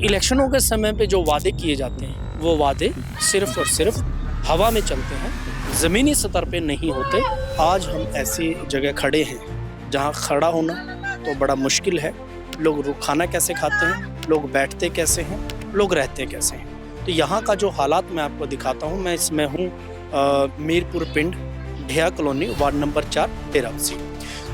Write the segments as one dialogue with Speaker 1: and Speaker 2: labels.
Speaker 1: इलेक्शनों के समय पे जो वादे किए जाते हैं वो वादे सिर्फ और सिर्फ हवा में चलते हैं, ज़मीनी स्तर पे नहीं होते। आज हम ऐसी जगह खड़े हैं जहाँ खड़ा होना तो बड़ा मुश्किल है। लोग खाना कैसे खाते हैं, लोग बैठते कैसे हैं, लोग रहते कैसे हैं। तो यहाँ का जो हालात मैं आपको दिखाता हूँ। मैं इसमें हूँ मीरपुर पिंड, ढिया कॉलोनी, वार्ड नंबर 4, डेराबस्सी।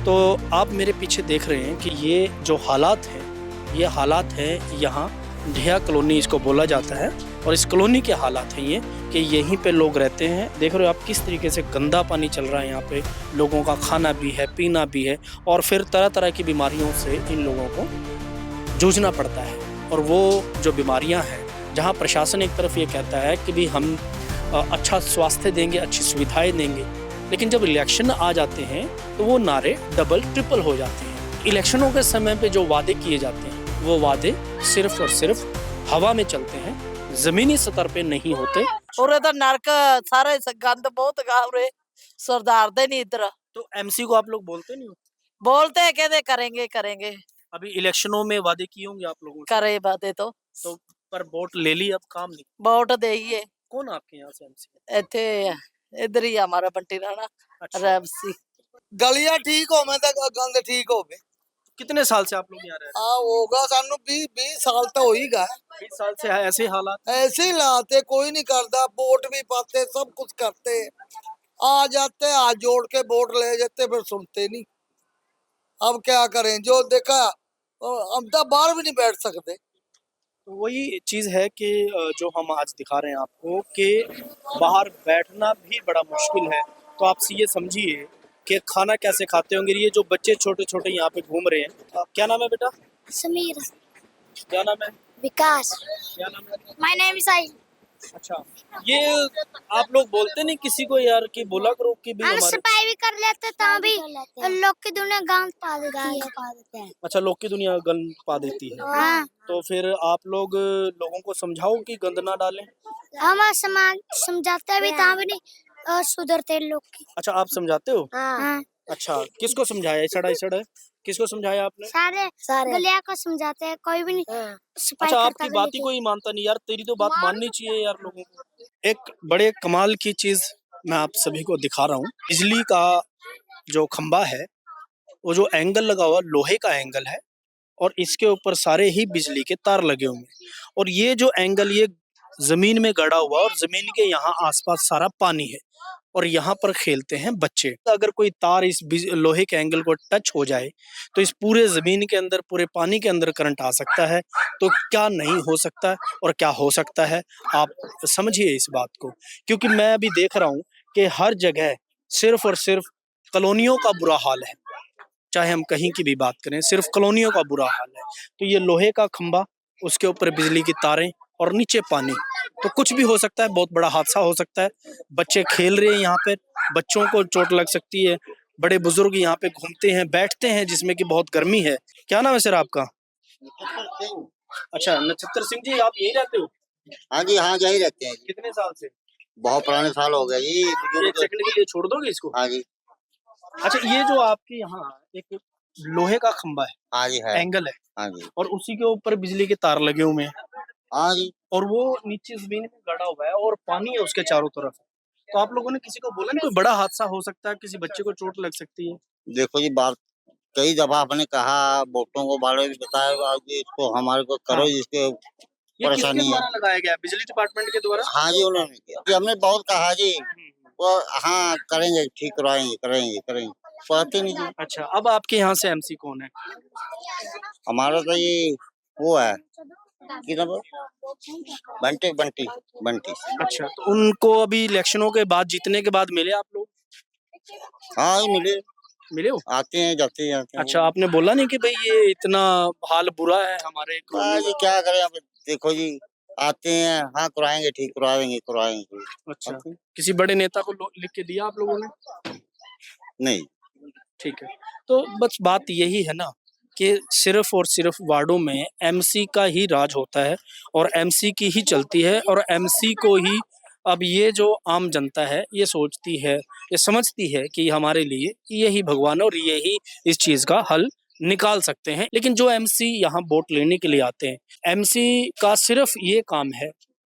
Speaker 1: तो आप मेरे पीछे देख रहे हैं कि ये जो हालात हैं, ये हालात हैं यहाँ ढिया कॉलोनी इसको बोला जाता है। और इस कॉलोनी के हालात हैं ये कि यहीं पे लोग रहते हैं। देख रहे हो आप किस तरीके से गंदा पानी चल रहा है यहाँ पे। लोगों का खाना भी है, पीना भी है, और फिर तरह तरह की बीमारियों से इन लोगों को जूझना पड़ता है। और वो जो बीमारियाँ हैं, जहाँ प्रशासन एक तरफ ये कहता है कि भी हम अच्छा स्वास्थ्य देंगे, अच्छी सुविधाएँ देंगे, लेकिन जब इलेक्शन आ जाते हैं तो वो नारे डबल ट्रिपल हो जाते हैं। इलेक्शनों के समय पे जो वादे किए जाते हैं वो वादे सिर्फ और सिर्फ हवा में चलते हैं, ज़मीनी स्तर पे नहीं होते।
Speaker 2: और इधर नरक सारे गंद बहुत गाँव रे सुधारते नहीं इधर।
Speaker 1: तो एमसी को आप लोग बोलते नहीं हो?
Speaker 2: बोलते हैं कहते करेंगे करेंगे।
Speaker 1: अभी इलेक्शनों में वादे किए होंगे आप लोगों से।
Speaker 2: करे बातें तो
Speaker 1: पर वोट ले ली, अब काम नहीं।
Speaker 2: वोट देइए।
Speaker 1: कौन आपके यहाँ से एमसी?
Speaker 2: इथे इधर ही हमारा बंटी राणा।
Speaker 1: अच्छा।
Speaker 2: रेबसी
Speaker 3: गलियां ठीक हो, मैं तो गंद ठीक हो।
Speaker 1: कितने साल से आप लोग यहाँ रह रहे हैं?
Speaker 3: होगा सानू 20 साल तो हो ही गए।
Speaker 1: 20 साल से है ऐसे हालात।
Speaker 3: ऐसे ही लाते, कोई नहीं करता, वोट भी पाते, सब कुछ करते, आ जाते हाथ जोड़ के वोट ले जाते, फिर सुनते नहीं। अब क्या करें, जो देखा अब तो बाहर भी नहीं बैठ सकते।
Speaker 1: तो वही चीज़ है कि जो हम आज दिखा रहे हैं आपको कि बाहर बैठना भी बड़ा मुश्किल है। तो आप ये समझिए कि खाना कैसे खाते होंगे। ये जो बच्चे छोटे छोटे यहाँ पे घूम रहे हैं, क्या नाम है बेटा?
Speaker 4: समीर।
Speaker 1: क्या नाम है?
Speaker 4: विकास।
Speaker 1: क्या नाम है?
Speaker 4: My name is I.
Speaker 1: अच्छा, ये आप लोग बोलते नहीं किसी को यार कि बोला करो कि भी
Speaker 4: हम
Speaker 1: हमारे।
Speaker 4: सफाई भी कर लेते ता भी लोग की दुनिया गांव पा देती है।
Speaker 1: अच्छा, लोग की दुनिया गंद पा देती है।
Speaker 4: हाँ।
Speaker 1: तो फिर आप लोग लोगों को समझाओ कि गंद ना डालें।
Speaker 4: हम समाज समझाते भी ता भी नहीं और सुधरते लोग की।
Speaker 1: अच्छा, आप समझाते हो?
Speaker 4: हाँ।
Speaker 1: अच्छा, किसको समझाया? इस है किसको समझाया आपने?
Speaker 4: सारे गलिया को समझाते हैं, कोई भी नहीं सफाई
Speaker 1: अच्छा,
Speaker 4: करता
Speaker 1: आपकी बात ही कोई मानता नहीं यार। तेरी तो बात माननी चाहिए यार लोगों को। एक बड़े कमाल की चीज मैं आप सभी को दिखा रहा हूँ। बिजली का जो खंबा है, वो जो एंगल लगा हुआ लोहे का एंगल है, और इसके ऊपर सारे ही बिजली के तार लगे हुए हैं। और ये जो एंगल ये जमीन में गड़ा हुआ, और जमीन के यहाँ आसपास सारा पानी है, और यहाँ पर खेलते हैं बच्चे। अगर कोई तार इस लोहे के एंगल को टच हो जाए तो इस पूरे जमीन के अंदर, पूरे पानी के अंदर करंट आ सकता है। तो क्या नहीं हो सकता और क्या हो सकता है, आप समझिए इस बात को। क्योंकि मैं अभी देख रहा हूँ कि हर जगह सिर्फ और सिर्फ कॉलोनियों का बुरा हाल है। चाहे हम कहीं की भी बात करें, सिर्फ कॉलोनियों का बुरा हाल है। तो ये लोहे का खंबा, उसके ऊपर बिजली की तारें, और नीचे पानी, तो कुछ भी हो सकता है। बहुत बड़ा हादसा हो सकता है। बच्चे खेल रहे हैं यहाँ पे, बच्चों को चोट लग सकती है। बड़े बुजुर्ग यहाँ पे घूमते हैं, बैठते हैं, जिसमें कि बहुत गर्मी है। क्या नाम है सर आपका? अच्छा, नक्षत्र सिंह जी, आप यही रहते हो?
Speaker 5: हाँ जी, हाँ यही रहते हैं।
Speaker 1: कितने साल से?
Speaker 5: बहुत पुराने साल हो गए जी।
Speaker 1: एक सेकंड के लिए छोड़ दोगे इसको?
Speaker 5: हाँ जी।
Speaker 1: अच्छा, ये जो आपके यहाँ एक लोहे का खंबा है,
Speaker 5: हाँ जी है।
Speaker 1: एंगल है,
Speaker 5: हाँ जी।
Speaker 1: और उसी के ऊपर बिजली के तार लगे हुए हैं।
Speaker 5: हाँ जी।
Speaker 1: और वो नीचे जमीन में गड़ा हुआ है, और पानी है उसके चारों तरफ। तो आप लोगों ने किसी को बोला नहीं कोई बड़ा हादसा हो सकता है, किसी बच्चे को चोट लग सकती है?
Speaker 5: देखो जी, बात कई दफा आपने कहा, वोटों को बारे में बताया कि इसको हमारे को करो,
Speaker 1: हाँ।
Speaker 5: जिसके
Speaker 1: ये किसके
Speaker 5: परेशानी है।
Speaker 1: द्वारा लगाया गया? बिजली डिपार्टमेंट के द्वारा?
Speaker 5: हाँ जी, उन्होंने किया जी। हमने बहुत कहा जी, वो हाँ करेंगे, ठीक करवाएंगे, करेंगे करेंगे, पढ़ते नहीं जी।
Speaker 1: अच्छा, अब आपके यहाँ से एमसी कौन है?
Speaker 5: हमारा तो ये वो है कि बंटी बंटी बंटी।
Speaker 1: अच्छा, तो उनको अभी इलेक्शनों के बाद, जीतने के बाद मिले आप लोग?
Speaker 5: हाँ
Speaker 1: मिले हो?
Speaker 5: आते हैं, जाते हैं।
Speaker 1: अच्छा, आपने बोला नहीं कि भाई ये इतना हाल बुरा है हमारे
Speaker 5: जी, क्या करें अब। देखो जी, आते हैं, हाँ कराएंगे, ठीक करवा देंगे, करवाएंगे।
Speaker 1: अच्छा, किसी बड़े नेता को लिख के दिया आप लोगों ने?
Speaker 5: नहीं।
Speaker 1: ठीक है। तो बस बात यही है ना कि सिर्फ और सिर्फ वार्डों में एमसी का ही राज होता है, और एमसी की ही चलती है, और एमसी को ही अब ये जो आम जनता है ये सोचती है, ये समझती है कि हमारे लिए यही भगवान और यही इस चीज़ का हल निकाल सकते हैं। लेकिन जो एमसी यहाँ वोट लेने के लिए आते हैं, एमसी का सिर्फ ये काम है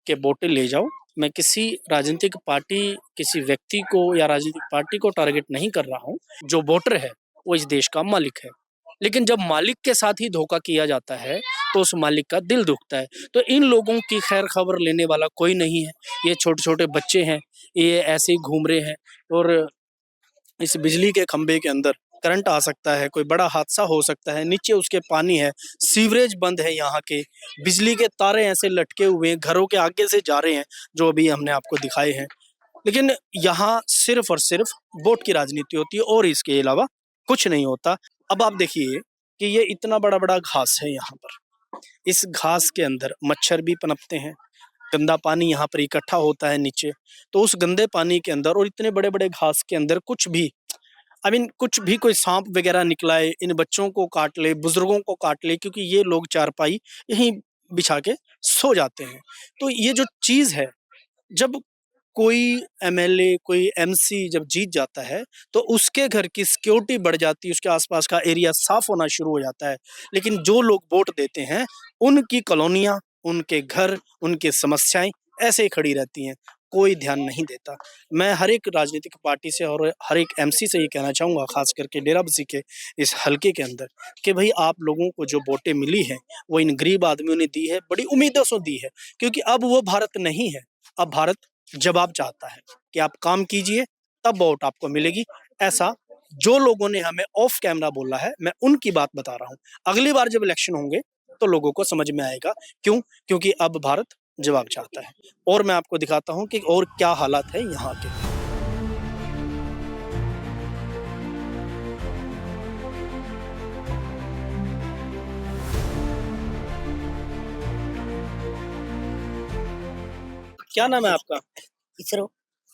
Speaker 1: कि वोटें ले जाओ। मैं किसी राजनीतिक पार्टी, किसी व्यक्ति को या राजनीतिक पार्टी को टारगेट नहीं कर रहा हूँ। जो वोटर है वो इस देश का मालिक है, लेकिन जब मालिक के साथ ही धोखा किया जाता है तो उस मालिक का दिल दुखता है। तो इन लोगों की खैर खबर लेने वाला कोई नहीं है। ये छोटे छोटे बच्चे हैं, ये ऐसे ही घूम रहे हैं और इस बिजली के खंभे के अंदर करंट आ सकता है, कोई बड़ा हादसा हो सकता है। नीचे उसके पानी है, सीवरेज बंद है, यहाँ के बिजली के तारे ऐसे लटके हुए हैं, घरों के आगे से जा रहे हैं, जो अभी हमने आपको दिखाए हैं। लेकिन यहाँ सिर्फ और सिर्फ वोट की राजनीति होती है और इसके अलावा कुछ नहीं होता। अब आप देखिए कि ये इतना बड़ा बड़ा घास है यहाँ पर, इस घास के अंदर मच्छर भी पनपते हैं, गंदा पानी यहाँ पर इकट्ठा होता है नीचे। तो उस गंदे पानी के अंदर और इतने बड़े बड़े घास के अंदर कुछ भी कुछ भी कोई सांप वगैरह निकलाए, इन बच्चों को काट ले, बुजुर्गों को काट ले, क्योंकि ये लोग चारपाई यहीं बिछा के सो जाते हैं। तो ये जो चीज है, जब कोई एमएलए, कोई एमसी जब जीत जाता है तो उसके घर की सिक्योरिटी बढ़ जाती है, उसके आसपास का एरिया साफ होना शुरू हो जाता है। लेकिन जो लोग वोट देते हैं उनकी कॉलोनियां, उनके घर, उनकी समस्याएं ऐसे ही खड़ी रहती हैं, कोई ध्यान नहीं देता। मैं हर एक राजनीतिक पार्टी से और हर एक एमसी से ये कहना चाहूँगा, खास करके डेराबस्सी के इस हलके के अंदर, कि भाई आप लोगों को जो वोटें मिली हैं वो इन गरीब आदमियों ने दी है, बड़ी उम्मीदों से दी है। क्योंकि अब वो भारत नहीं है, अब भारत जवाब चाहता है कि आप काम कीजिए तब वोट आपको मिलेगी। ऐसा जो लोगों ने हमें ऑफ कैमरा बोला है, मैं उनकी बात बता रहा हूँ। अगली बार जब इलेक्शन होंगे तो लोगों को समझ में आएगा क्यों, क्योंकि अब भारत जवाब चाहता है। और मैं आपको दिखाता हूँ कि और क्या हालात है यहाँ के। क्या नाम है आपका?
Speaker 2: इसरो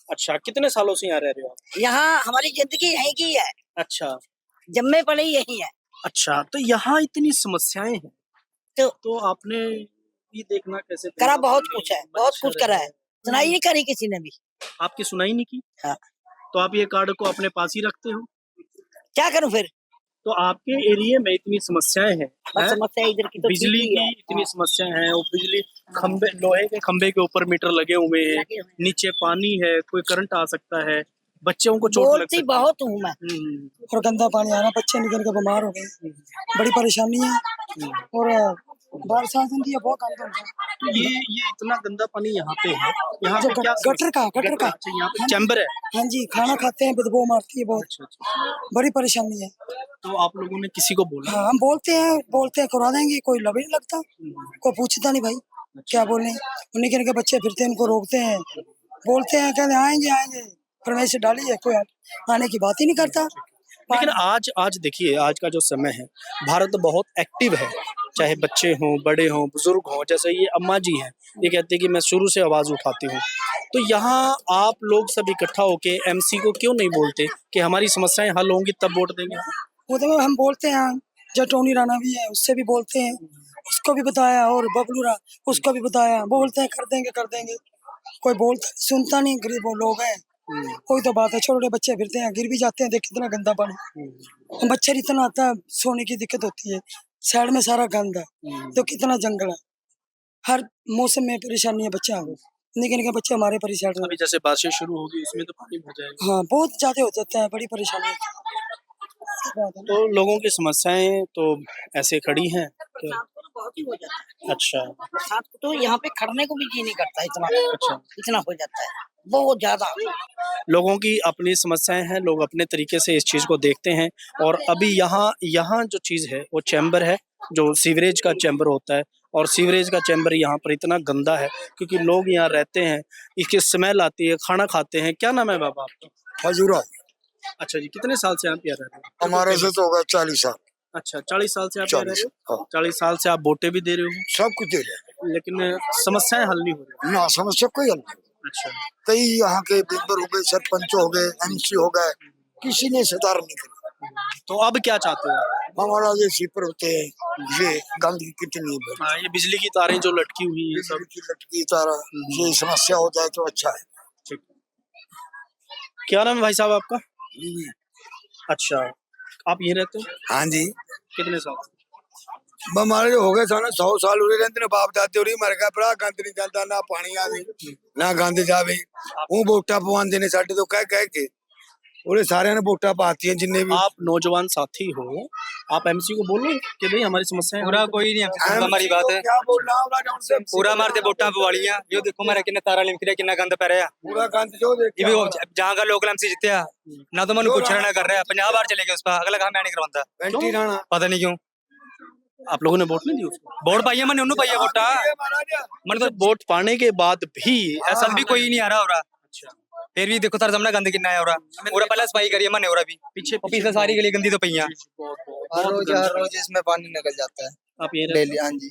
Speaker 1: अच्छा, कितने सालों से यहाँ रह रहे हो आप?
Speaker 2: यहाँ हमारी जिंदगी यहीं की है,
Speaker 1: अच्छा
Speaker 2: जम्मे पले यही है।
Speaker 1: अच्छा, तो यहाँ इतनी समस्याएं हैं तो आपने ये देखना कैसे
Speaker 2: करा
Speaker 1: तरीका
Speaker 2: बहुत
Speaker 1: कि
Speaker 2: कुछ है, बहुत कुछ
Speaker 1: मच्छर
Speaker 2: करा है, सुनाई नहीं करी किसी ने भी।
Speaker 1: आपकी सुनाई नहीं की?
Speaker 2: हाँ।
Speaker 1: तो आप ये कार्ड को अपने पास ही रखते हो?
Speaker 2: क्या करूं फिर?
Speaker 1: तो आपके एरिया में इतनी समस्याएं हैं,
Speaker 2: बस समस्या इधर की तो
Speaker 1: बिजली
Speaker 2: ठीक ही
Speaker 1: की
Speaker 2: है।
Speaker 1: इतनी समस्याएं हैं, और बिजली खंबे, लोहे के खंबे के ऊपर मीटर लगे हुए हैं,
Speaker 2: लगे हुए हैं।
Speaker 1: नीचे पानी है, कोई करंट आ सकता है, बच्चों को चोट लग
Speaker 2: बोलती
Speaker 1: सकती
Speaker 2: बहुत हूँ मैं।
Speaker 6: और गंदा पानी आ रहा, बच्चे निकल के बीमार हो गए, बड़ी परेशानी है। और बरसात होती है, बहुत गंदा होता है।
Speaker 1: तो ये इतना गंदा पानी यहाँ पे है, यहाँ
Speaker 6: जो
Speaker 1: पे क्या
Speaker 6: गटर का
Speaker 1: अच्छा, यहाँ पे चैम्बर है।
Speaker 6: हाँ जी, खाना खाते हैं, बदबू मारती है बहुत,
Speaker 1: अच्छा अच्छा,
Speaker 6: बड़ी परेशानी है।
Speaker 1: तो आप लोगों ने किसी को बोला?
Speaker 6: हाँ, हम बोलते हैं करवा देंगे, कोई लबी नहीं लगता, कोई पूछता नहीं भाई क्या बोले। उन्हीं के बच्चे फिरते हैं, उनको रोकते हैं, बोलते हैं कहते आएंगे आएंगे, परमेश डालिए, कोई आने की बात ही नहीं करता।
Speaker 1: लेकिन आज देखिए, आज का जो समय है, भारत बहुत एक्टिव है, चाहे बच्चे हों, बड़े हों, बुजुर्ग हों। जैसे ये अम्मा जी हैं, ये कहते हैं कि मैं शुरू से आवाज उठाती हूँ। तो यहाँ आप लोग सब इकट्ठा होके एमसी को क्यों नहीं बोलते कि हमारी समस्याएं हल होंगी तब वोट देंगे?
Speaker 6: वो तो हम बोलते हैं, जो टोनी राणा भी है उससे भी बोलते हैं, उसको भी बताया, और बबलू रा उसको भी बताया, बोलते हैं कर देंगे, कोई बोलता सुनता नहीं, गरीब लोग हैं। कोई तो बात है, छोटे बच्चे फिरते हैं, गिर भी जाते हैं, देख कितना गंदा पानी, मच्छर इतना आता है, सोने की दिक्कत होती है, साइड में सारा गंद है, तो कितना जंगल है, हर मौसम में परेशानी है बच्चा, निके निके बच्चे हमारे परेशान हैं।
Speaker 1: अभी जैसे बारिश शुरू होगी उसमें तो पानी भर जाएगा।
Speaker 6: हाँ, बहुत ज्यादा हो जाता है, बड़ी परेशानी होती है।
Speaker 1: तो लोगों की समस्याएं तो ऐसे खड़ी हैं कि
Speaker 2: बहुत ही हो जाता है।
Speaker 1: अच्छा,
Speaker 2: बरसात को तो यहाँ पे खड़ने को भी जी नहीं करता,
Speaker 1: अच्छा,
Speaker 2: इतना हो जाता है, बहुत ज्यादा।
Speaker 1: लोगों की अपनी समस्याएं हैं, लोग अपने तरीके से इस चीज को देखते हैं। और अभी यहाँ जो चीज है वो चैम्बर है, जो सीवरेज का चैम्बर होता है, और सीवरेज का चैम्बर यहाँ पर इतना गंदा है क्योंकि लोग यहाँ रहते हैं, इसकी स्मेल आती है, खाना खाते हैं। क्या नाम है बाबा आपका?
Speaker 7: हजूरा।
Speaker 1: अच्छा जी, कितने साल से आप यहाँ रह रहे हो?
Speaker 7: हमारे से तो होगा 40 साल।
Speaker 1: अच्छा, 40 साल से आप यहाँ रह रहे हो?
Speaker 7: हाँ।
Speaker 1: 40 साल से आप वोटें भी दे रहे हो,
Speaker 7: सब कुछ दे रहे हैं,
Speaker 1: लेकिन समस्याएं हल नहीं हो रही।
Speaker 7: ना समस्या कोई हल नहीं।
Speaker 1: अच्छा,
Speaker 7: कई यहाँ के मेंबर हो गए, सरपंच हो गए, एमसी हो गए, किसी ने सुधार नहीं करी।
Speaker 1: तो अब क्या चाहते हो?
Speaker 7: हमारा ये सीपर होते हैं, ये गंदगी कितनी है,
Speaker 1: हाँ, ये बिजली की तारें जो लटकी हुई है सब।
Speaker 7: बिजली की लटकी तारा, ये समस्या हो जाए तो अच्छा है।
Speaker 1: ठीक। क्या नाम है भाई साहब आपका? अच्छा, आप यहीं रहते हो?
Speaker 7: हाँ जी।
Speaker 1: कितने साल से?
Speaker 7: हमारे हो गए साने 100 साल उरे रहते ने बाप दादे उरी मर गए भरा गंद नहीं चलता ना पानी आवे ना गंद जावे वो वोटा पवांदे ने साडे तो कह के उरे सारे ने वोटा पाती हैं जिन्ने भी
Speaker 1: आप नौजवान साथी हो, आप एमसी को बोलो कि भाई हमारी समस्याएं
Speaker 8: पूरा कोई नहीं सुनता हमारी बात है।
Speaker 7: क्या बोल रहा हूं उनसे
Speaker 8: पूरा मारते वोटा पवालियां यो देखो मेरा किन्ने तारा लिख रहा किन्ना गंद पै रहा
Speaker 7: पूरा गंद जो
Speaker 8: ये
Speaker 7: देखिए
Speaker 8: भी जहां का लोकल एमसी जितया ना तो मैंने कुछ ना कर रहा है 50 बार चले गए उस पर अगला काम मैं नहीं करवाता
Speaker 7: एंटी राणा
Speaker 8: पता नहीं क्यों
Speaker 1: आप लोगों ने वोट नहीं दी उसको?
Speaker 8: वोट पाइए मैंने उन्होंने पाइए वोटा मैंने तो
Speaker 1: वोट पाने के बाद भी
Speaker 8: ऐसा भी कोई नहीं आ रहा हो रहा फिर भी देखो तार सामने गंद कितना है हो रहा पूरा पहले सफाई करिए मैंने हो रहा भी पीछे सारी गली गंदी तो पईया
Speaker 9: हर रोज इसमें पानी निकल जाता है
Speaker 1: आप ये
Speaker 9: डेली। हाँ जी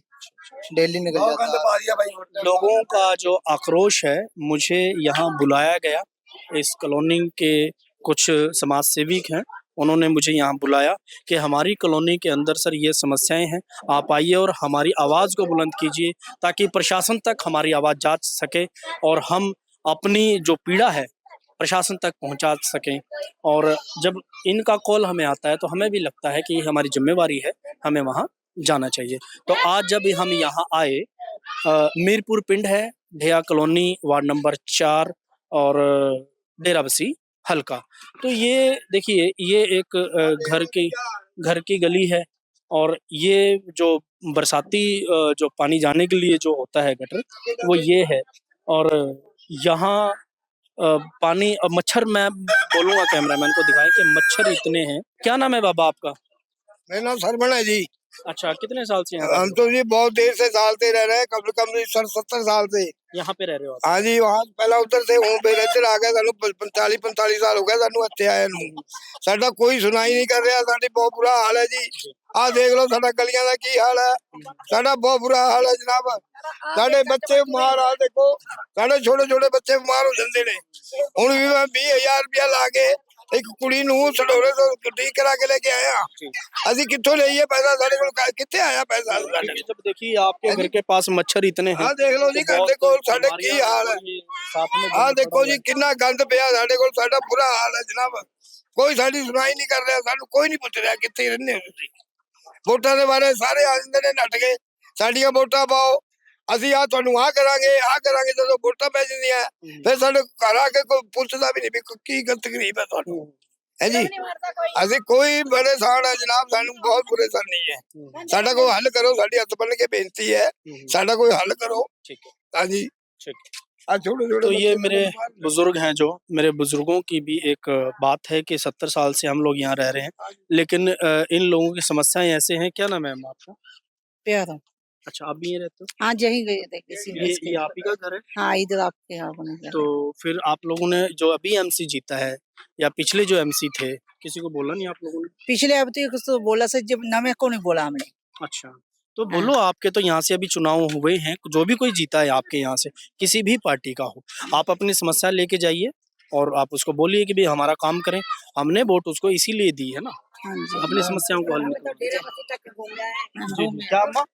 Speaker 9: डेली निकल
Speaker 7: बहुत
Speaker 9: जाता
Speaker 7: गंद
Speaker 9: है।
Speaker 7: पा दिया भाई
Speaker 1: लोगों का जो आक्रोश है, मुझे यहाँ बुलाया गया, इस कॉलोनी के कुछ समाज सेविक हैं, उन्होंने मुझे यहाँ बुलाया कि हमारी कॉलोनी के अंदर सर ये समस्याएं हैं, आप आइए और हमारी आवाज़ को बुलंद कीजिए ताकि प्रशासन तक हमारी आवाज़ जा सके और हम अपनी जो पीड़ा है प्रशासन तक पहुंचा सकें। और जब इनका कॉल हमें आता है तो हमें भी लगता है कि ये हमारी जिम्मेवारी है, हमें वहाँ जाना चाहिए। तो आज जब हम यहाँ आए, मीरपुर पिंड है, ढेया कॉलोनी, वार्ड नंबर 4 और डेरा बसी हल्का। तो ये देखिए, ये एक घर की गली है और ये जो बरसाती जो पानी जाने के लिए जो होता है गटर, वो ये है। और यहाँ पानी मच्छर, मैं बोलूँगा कैमरामैन को दिखाएं कि मच्छर इतने हैं। क्या नाम है बाबा आपका?
Speaker 7: मेरा नाम सरवण है जी।
Speaker 1: अच्छा, कितने साल से यहाँ
Speaker 7: हम तो जी बहुत देर से साल से रह रहे हैं, कम से कम 70 साल से
Speaker 1: यहाँ पे रह रहे हो आप?
Speaker 7: हाँ जी, वहाँ पहला उधर से हूँ फिर इधर आ गए सानू 45 साल हो गए सानू ਇੱਥੇ ਆਏ ਨੂੰ। ਸਾਡਾ ਕੋਈ ਸੁਣਾਈ ਨਹੀਂ ਕਰ ਰਿਹਾ, ਸਾਡੀ ਬਹੁਤ ਬੁਰਾ ਹਾਲ ਹੈ ਜੀ। ਆਹ ਦੇਖ ਲਓ ਸਾਡਾ ਗਲੀਆਂ ਦਾ ਕੀ ਹਾਲ ਹੈ, ਸਾਡਾ ਬਹੁਤ ਬੁਰਾ ਹਾਲ ਹੈ ਜਨਾਬ। ਸਾਡੇ ਬੱਚੇ ਬਿਮਾਰ ਆ, ਦੇਖੋ ਸਾਡੇ ਛੋਟੇ ਛੋਟੇ ਬੱਚੇ ਬਿਮਾਰ ਹੋ ਜਾਂਦੇ ਨੇ। ਹੁਣ ਵੀ ਮੈਂ 20,000 ਰੁਪਇਆ ਲਾ ਕੇ ਇੱਕ ਕੁੜੀ ਨੂੰ ਸਡੋਰੇ ਤੋਂ ਠੀਕ ਕਰਾ ਕੇ ਲੈ ਕੇ ਆਇਆ। ਅਸੀਂ ਕਿੱਥੋਂ ਲਈਏ ਪੈਸਾ, ਸਾਡੇ ਕੋਲ ਕਿੱਥੇ ਆਇਆ ਪੈਸਾ ਸਾਡੇ?
Speaker 1: जब देखिए आपके घर के पास मच्छर इतने हैं,
Speaker 7: ਆਹ ਦੇਖ ਲਓ ਜੀ ਘਰ ਦੇ ਕੋਲ ਸਾਡੇ ਕੀ ਹਾਲ ਹੈ।
Speaker 1: साथ में
Speaker 7: ਆਹ ਦੇਖੋ ਜੀ ਕਿੰਨਾ ਗੰਦ ਪਿਆ ਸਾਡੇ ਕੋਲ, ਸਾਡਾ ਬੁਰਾ ਹਾਲ ਹੈ ਜਨਾਬ। ਕੋਈ ਸਾਡੀ ਸੁਣਾਈ ਨਹੀਂ ਕਰ ਰਿਹਾ, ਸਾਨੂੰ ਕੋਈ ਨਹੀਂ ਪੁੱਛ ਰਿਹਾ ਕਿੱਥੇ ਰਹਿੰਦੇ ਹੋ ਤੁਸੀਂ। ਵੋਟਾਂ ਦੇ ਬਾਰੇ ਸਾਰੇ ਆ ਜਾਂਦੇ ਨੇ ਨੱਠ ਕੇ, ਸਾਡੀਆਂ ਵੋਟਾਂ ਪਾਓ, ਅਸੀਂ ਆ ਤੁਹਾਨੂੰ ਆ ਕਰਾਂਗੇ। ਜਦੋਂ ਵੋਟਾਂ ਪੈ ਜਾਂਦੀਆਂ ਫਿਰ ਸਾਡੇ ਘਰ ਆ ਕੇ ਕੋਈ ਪੁੱਛਦਾ ਵੀ ਨਹੀਂ ਵੀ ਕੀ ਤਕਲੀਫ ਹੈ ਤੁਹਾਨੂੰ, ਹੈ ਜੀ। ਅਸੀਂ ਕੋਈ ਪਰੇਸ਼ਾਨ ਹੈ ਜਨਾਬ, ਸਾਨੂੰ ਬਹੁਤ ਪਰੇਸ਼ਾਨੀ ਹੈ। ਸਾਡਾ ਕੋਈ ਹੱਲ ਕਰੋ, ਸਾਡੀ ਹੱਥ ਬੰਨ ਕੇ ਬੇਨਤੀ ਹੈ, ਸਾਡਾ ਕੋਈ हल करो।
Speaker 1: ठीक है,
Speaker 7: हाँ जी।
Speaker 1: ठीक।
Speaker 7: छोटे
Speaker 1: तो ये मेरे बुजुर्ग हैं, जो मेरे बुजुर्गों की भी एक बात है कि 70 साल से हम लोग यहाँ रह रहे हैं, लेकिन इन लोगों की समस्याएं ऐसे हैं। क्या नाम है आपका?
Speaker 2: प्यारा।
Speaker 1: अच्छा, आप भी यहीं रहते हो?
Speaker 2: हाँ यही गए थे किसी
Speaker 1: ये आप ही का घर है?
Speaker 2: हाँ इधर आपके यहाँ बने थे।
Speaker 1: तो फिर आप लोगों ने जो अभी एमसी जीता है या पिछले जो एमसी थे, किसी को बोला नहीं आप लोगों ने?
Speaker 2: पिछले अब तो कुछ तो बोला से, जब नमे को नहीं बोला हमने।
Speaker 1: अच्छा, तो बोलो, आपके तो यहाँ से अभी चुनाव हुए हैं, जो भी कोई जीता है आपके यहाँ से, किसी भी पार्टी का हो, आप अपनी समस्या लेके जाइए और आप उसको बोलिए कि भाई हमारा काम करें। हमने वोट उसको इसीलिए दी है ना,
Speaker 2: हाँ जी।
Speaker 1: अपनी समस्याओं को हल निकालो। जी जी, क्या अम्मा?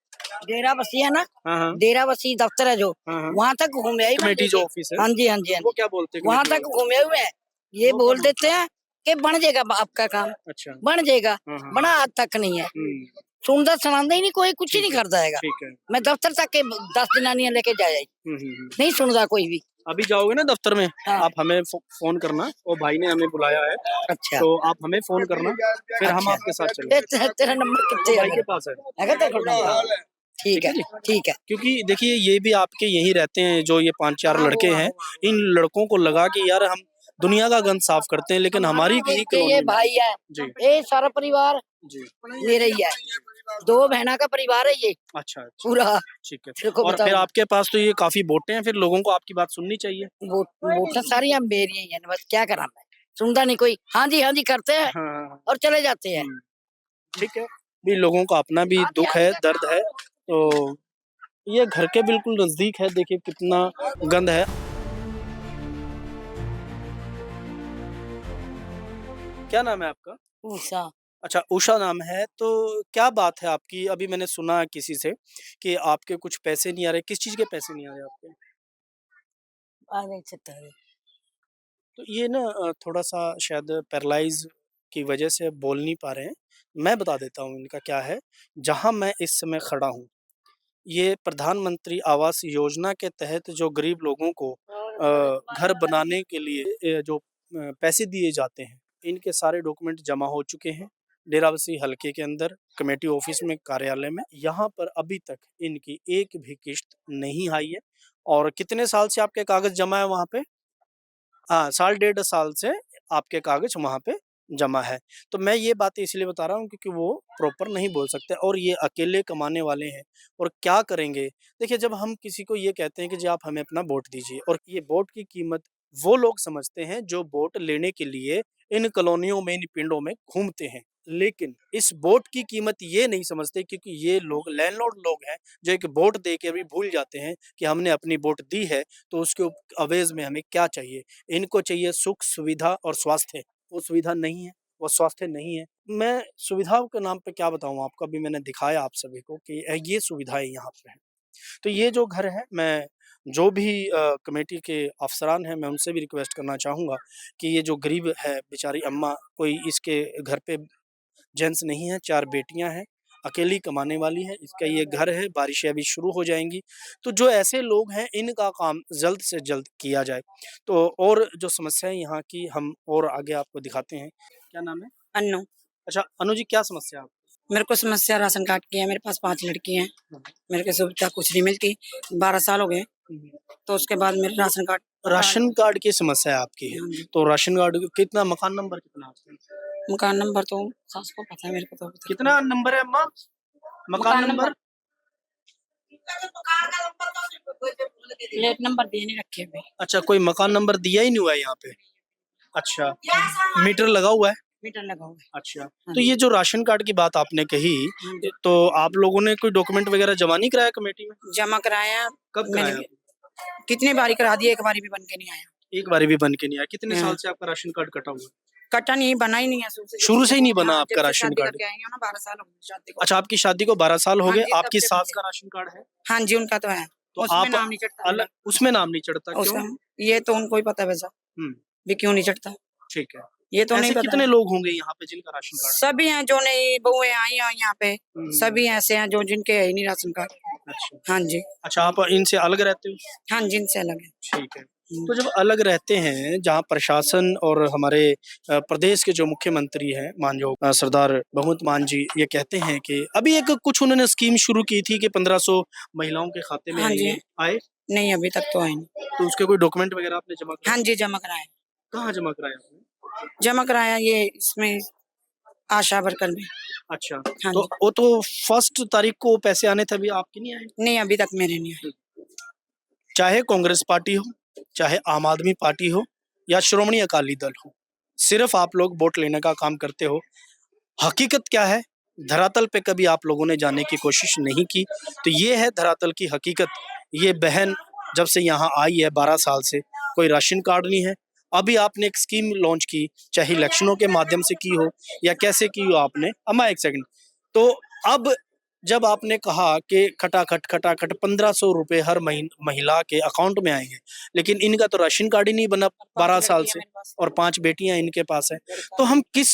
Speaker 2: डेरा बसी है ना,
Speaker 1: हाँ हाँ
Speaker 2: डेरा बसी दफ्तर है जो,
Speaker 1: हाँ हाँ।
Speaker 2: वहाँ तक घूमे आई।
Speaker 1: कमेटी जो ऑफिस है,
Speaker 2: हाँ जी हाँ जी हाँ
Speaker 1: वो
Speaker 2: जी,
Speaker 1: क्या बोलते हैं
Speaker 2: वहाँ
Speaker 1: कमेटी
Speaker 2: तक घूमे हुए हैं। ये
Speaker 1: वो
Speaker 2: बोल
Speaker 1: क्या
Speaker 2: देते हैं कि बन जाएगा आपका काम,
Speaker 1: वाले? अच्छा,
Speaker 2: बन जाएगा,
Speaker 1: हाँ हाँ,
Speaker 2: बना आज तक नहीं है।
Speaker 1: हम्म,
Speaker 2: सुनता सुनांदा ही नहीं कोई, कुछ ही नहीं करता है।
Speaker 1: ठीक है।
Speaker 2: मैं दफ्तर तक के 10 जनानियां लेके जाया ही, नहीं सुनता कोई भी।
Speaker 1: अभी जाओगे ना दफ्तर में,
Speaker 2: हाँ।
Speaker 1: आप हमें फोन करना, वो भाई ने हमें बुलाया है,
Speaker 2: अच्छा
Speaker 1: तो आप हमें फोन करना, फिर हम
Speaker 2: अच्छा।
Speaker 1: आपके साथ चलेंगे।
Speaker 2: तेरा नंबर
Speaker 1: वो
Speaker 2: कितने
Speaker 1: भाई
Speaker 2: है?
Speaker 1: के पास है,
Speaker 2: है तेरे को नंबर? ठीक है ठीक है।
Speaker 1: क्योंकि देखिए ये भी आपके यहीं रहते हैं, जो ये 5-4 लड़के हैं, इन लड़कों को लगा कि यार हम दुनिया का गंद साफ करते हैं, लेकिन हमारी भी
Speaker 2: ये
Speaker 1: कॉलोनी में।
Speaker 2: भाई है,
Speaker 1: जी
Speaker 2: ये सारा परिवार
Speaker 1: जी,
Speaker 2: मेरा ही है, 2 बहना का परिवार है ये
Speaker 1: अच्छा अच्छा,
Speaker 2: पूरा।
Speaker 1: ठीक है।
Speaker 2: तेरे को
Speaker 1: और
Speaker 2: बताओ,
Speaker 1: फिर आपके पास तो ये काफी वोटें हैं, फिर लोगों को आपकी बात सुननी चाहिए।
Speaker 2: वोट सारी हम मेरी ही है, बस क्या करा मैं, सुनता नहीं कोई। हाँ जी करते हैं
Speaker 1: हाँ,
Speaker 2: और चले जाते हैं।
Speaker 1: ठीक है। भी लोगों का अपना भी दुख है, दर्द है। तो ये घर के बिल्कुल नजदीक है, देखिए कितना गंद है। क्या नाम है आपका?
Speaker 2: उषा।
Speaker 1: अच्छा, उषा नाम है। तो क्या बात है आपकी? अभी मैंने सुना किसी से कि आपके कुछ पैसे नहीं आ रहे। किस चीज के पैसे नहीं आ रहे आपके?
Speaker 2: आ नहीं सकता है।
Speaker 1: तो ये ना थोड़ा सा शायद पैरालाइज की वजह से बोल नहीं पा रहे हैं। मैं बता देता हूँ इनका क्या है। जहाँ मैं इस समय खड़ा हूँ, ये प्रधानमंत्री आवास योजना के तहत जो गरीब लोगों को घर बनाने के लिए जो पैसे दिए जाते हैं, इनके सारे डॉक्यूमेंट जमा हो चुके हैं डेराबस्सी हलके के अंदर कमेटी ऑफिस में, कार्यालय में। यहाँ पर अभी तक इनकी एक भी किश्त नहीं आई है। और कितने साल से आपके कागज जमा है वहाँ पे? हाँ, 1.5 साल से आपके कागज वहाँ पे जमा है। तो मैं ये बातें इसलिए बता रहा हूँ क्योंकि वो प्रॉपर नहीं बोल सकते और ये अकेले कमाने वाले हैं और क्या करेंगे। देखिए, जब हम किसी को ये कहते हैं कि जी आप हमें अपना वोट दीजिए, और ये वोट की कीमत वो लोग समझते हैं जो वोट लेने के लिए इन कॉलोनियों में, इन पिंडों में घूमते हैं, लेकिन इस वोट की कीमत ये नहीं समझते क्योंकि ये लोग लैंडलॉर्ड लोग हैं जो एक वोट दे के भी भूल जाते हैं कि हमने अपनी वोट दी है तो उसके अवेज में हमें क्या चाहिए। इनको चाहिए सुख, सुविधा और स्वास्थ्य। वो सुविधा नहीं है, वो स्वास्थ्य नहीं है। मैं सुविधाओं के नाम पे क्या बताऊं आपको, अभी मैंने दिखाया आप सभी को कि ये सुविधाएं यहाँ पे हैं। तो ये जो घर है, मैं जो भी कमेटी के अफसरान हैं, मैं उनसे भी रिक्वेस्ट करना चाहूँगा कि ये जो गरीब है बेचारी अम्मा, कोई इसके घर पे जेंट्स नहीं है, 4 बेटियां हैं, अकेली कमाने वाली है, इसका ये घर है, बारिशें अभी शुरू हो जाएंगी। तो जो ऐसे लोग हैं इनका काम जल्द से जल्द किया जाए। तो और जो समस्याएं यहाँ की हम और आगे आपको दिखाते हैं। क्या नाम है?
Speaker 10: अन्नू।
Speaker 1: अच्छा अनु जी, क्या समस्या है आपको?
Speaker 10: मेरे को समस्या राशन कार्ड की है। मेरे पास 5 लड़की हैं। मेरे को सुविधा कुछ नहीं मिलती। 12 साल हो गए, तो उसके बाद मेरे
Speaker 1: राशन कार्ड की समस्या आपकी है। तो राशन कार्ड कितना, मकान नंबर कितना आपका?
Speaker 10: मकान नंबर तो सास को पता है, मेरे को तो
Speaker 1: कितना नंबर है अम्मा? मकान नंबर
Speaker 10: प्लेट नंबर दिए नहीं रखे हुए।
Speaker 1: अच्छा, कोई मकान नंबर दिया ही नहीं हुआ है यहाँ पे। अच्छा, मीटर लगा हुआ है?
Speaker 10: मीटर लगा हुआ है।
Speaker 1: अच्छा, तो ये जो राशन कार्ड की बात आपने कही, तो आप लोगों ने कोई डॉक्यूमेंट वगैरह जमा नहीं कराया कमेटी में?
Speaker 10: जमा कराया।
Speaker 1: कब कराया?
Speaker 10: कितनी बारी करा दिया, एक बारी भी बन के नहीं आया।
Speaker 1: एक बारी भी बन के नहीं आया। कितने साल से आपका राशन कार्ड कटा हुआ है?
Speaker 10: कटा नहीं, बना ही नहीं है।
Speaker 1: शुरू से ही नहीं बना आपका राशन कार्ड?
Speaker 10: 12 साल हो गए शादी को।
Speaker 1: अच्छा, आपकी शादी को 12 साल हो गए।
Speaker 10: हाँ जी,
Speaker 1: आपकी
Speaker 10: तब से
Speaker 1: सास का राशन कार्ड है?
Speaker 10: हाँ जी, उनका तो है।
Speaker 1: तो
Speaker 10: उसमें
Speaker 1: आप
Speaker 10: नाम नहीं चढ़ता।
Speaker 1: अलग, उसमें नाम नहीं चढ़ता क्यों?
Speaker 10: ये तो उनको ही पता है वैसा भी क्यों नहीं चढ़ता।
Speaker 1: ठीक है,
Speaker 10: ये तो नहीं पता।
Speaker 1: कितने लोग होंगे यहाँ पे जिनका राशन कार्ड?
Speaker 10: सभी हैं जो नहीं बहुएं आई हैं यहाँ पे, सभी ऐसे हैं जो जिनके है ही नहीं राशन कार्ड।
Speaker 1: अच्छा,
Speaker 10: हाँ जी।
Speaker 1: अच्छा, आप इनसे अलग रहते हो?
Speaker 10: हाँ जी, इनसे अलग है।
Speaker 1: ठीक है। तो जब अलग रहते हैं, जहाँ प्रशासन और हमारे प्रदेश के जो मुख्यमंत्री हैं माननीय सरदार भगवंत मान जी ये कहते हैं कि अभी एक कुछ उन्होंने स्कीम शुरू की थी कि 1500 महिलाओं के खाते में आए
Speaker 10: नहीं, अभी तक तो आए नहीं।
Speaker 1: तो उसके कोई डॉक्यूमेंट वगैरह आपने जमा कराया?
Speaker 10: हाँ जी, जमा कराया।
Speaker 1: कहाँ जमा कराया आपने?
Speaker 10: जमा कराया ये इसमें आशा वर्कर में।
Speaker 1: अच्छा,
Speaker 10: हाँ
Speaker 1: तो वो तो 1 तारीख को पैसे आने थे, अभी आपके नहीं आए?
Speaker 10: नहीं, अभी तक मेरे नहीं आए।
Speaker 1: चाहे कांग्रेस पार्टी हो, चाहे आम आदमी पार्टी हो या श्रोमणी अकाली दल हो, सिर्फ आप लोग वोट लेने का काम करते हो। हकीकत क्या है धरातल पे कभी आप लोगों ने जाने की कोशिश नहीं की। तो ये है धरातल की हकीकत। ये बहन जब से यहाँ आई है 12 साल से कोई राशन कार्ड नहीं है। अभी आपने एक स्कीम लॉन्च की, चाहे इलेक्शनों के माध्यम से की हो या कैसे की हो आपने। अम्मा एक सेकंड। तो अब जब आपने कहा कि खटाखट 1500 रुपए हर महिला के अकाउंट में आएंगे, लेकिन इनका तो राशन कार्ड ही नहीं बना 12 साल से और 5 बेटियां इनके पास है। तो हम किस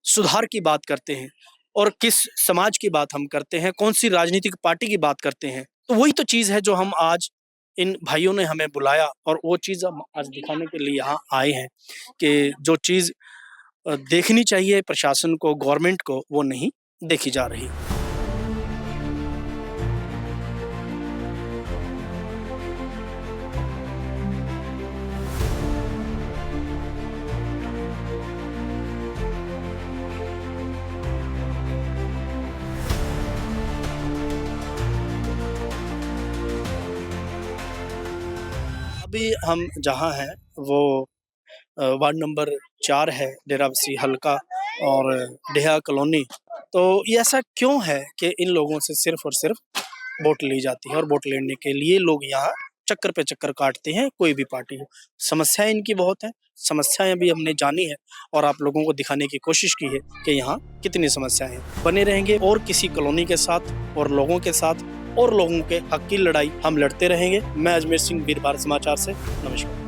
Speaker 1: सुधार की बात करते हैं और किस समाज की बात हम करते हैं, कौन सी राजनीतिक पार्टी की बात करते हैं? तो वही तो चीज है जो हम आज, इन भाइयों ने हमें बुलाया और वो चीज हम आज दिखाने के लिए यहाँ आए हैं कि जो चीज देखनी चाहिए प्रशासन को, गवर्नमेंट को, वो नहीं देखी जा रही। अभी हम जहाँ हैं वो वार्ड नंबर 4 है, डेराबस्सी हल्का और डेहा कॉलोनी। तो ये ऐसा क्यों है कि इन लोगों से सिर्फ और सिर्फ वोट ली जाती है और वोट लेने के लिए लोग यहाँ चक्कर पे चक्कर काटते हैं, कोई भी पार्टी हो। समस्याएं इनकी बहुत हैं, समस्याएं भी हमने जानी है और आप लोगों को दिखाने की कोशिश की है कि यहाँ कितनी समस्याएं हैं। बने रहेंगे और किसी कॉलोनी के साथ और लोगों के साथ और लोगों के हक की लड़ाई हम लड़ते रहेंगे। मैं अजमेर सिंह, वीर भारत समाचार से नमस्कार।